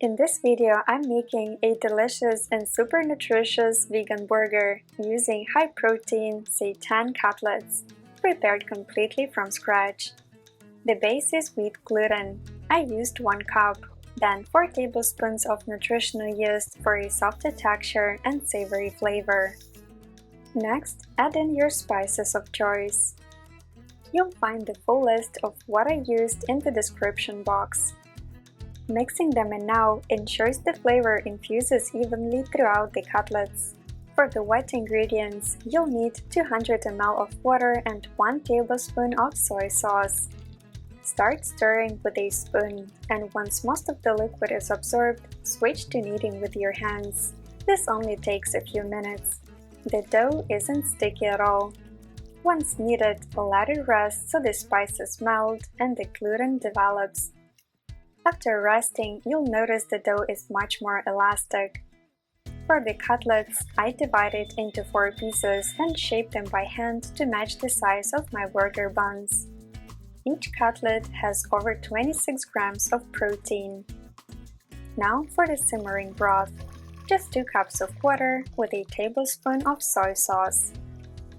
In this video, I'm making a delicious and super nutritious vegan burger using high-protein seitan cutlets, prepared completely from scratch. The base is wheat gluten. I used 1 cup, then 4 tablespoons of nutritional yeast for a softer texture and savory flavor. Next, add in your spices of choice. You'll find the full list of what I used in the description box. Mixing them in now ensures the flavor infuses evenly throughout the cutlets. For the wet ingredients, you'll need 200 ml of water and 1 tablespoon of soy sauce. Start stirring with a spoon, and once most of the liquid is absorbed, switch to kneading with your hands. This only takes a few minutes. The dough isn't sticky at all. Once kneaded, let it rest so the spices melt and the gluten develops. After resting, you'll notice the dough is much more elastic. For the cutlets, I divide it into 4 pieces and shape them by hand to match the size of my burger buns. Each cutlet has over 26 grams of protein. Now for the simmering broth. Just 2 cups of water with a tablespoon of soy sauce.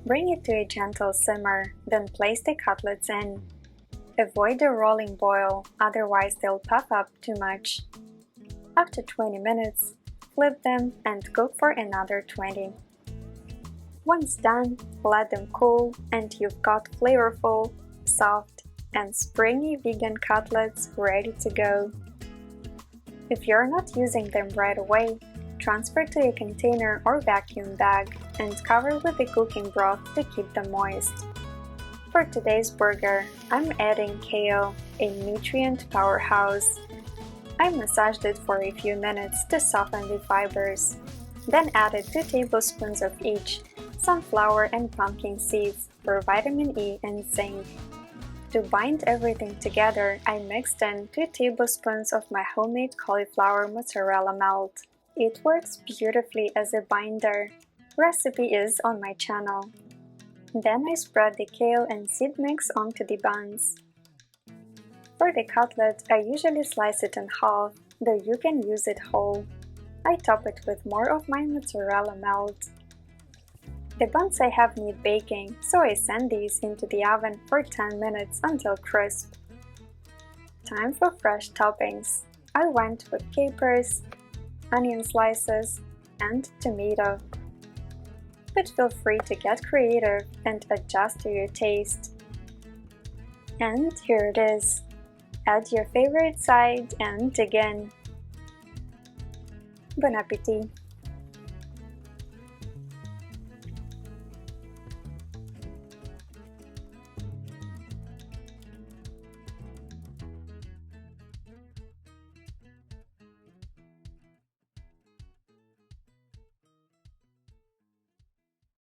Bring it to a gentle simmer, then place the cutlets in. Avoid a rolling boil, otherwise they'll puff up too much. After 20 minutes, flip them and cook for another 20. Once done, let them cool and you've got flavorful, soft, and springy vegan cutlets ready to go. If you're not using them right away, transfer to a container or vacuum bag and cover with the cooking broth to keep them moist. For today's burger, I'm adding kale, a nutrient powerhouse. I massaged it for a few minutes to soften the fibers. Then added 2 tablespoons of each, sunflower and pumpkin seeds for vitamin E and zinc. To bind everything together, I mixed in 2 tablespoons of my homemade cauliflower mozzarella melt. It works beautifully as a binder. Recipe is on my channel. Then I spread the kale and seed mix onto the buns. For the cutlet, I usually slice it in half, though you can use it whole. I top it with more of my mozzarella melt. The buns I have need baking, so I send these into the oven for 10 minutes until crisp. Time for fresh toppings. I went with capers, onion slices, and tomato. But feel free to get creative and adjust to your taste. And here it is. Add your favorite side and dig in. Bon appétit!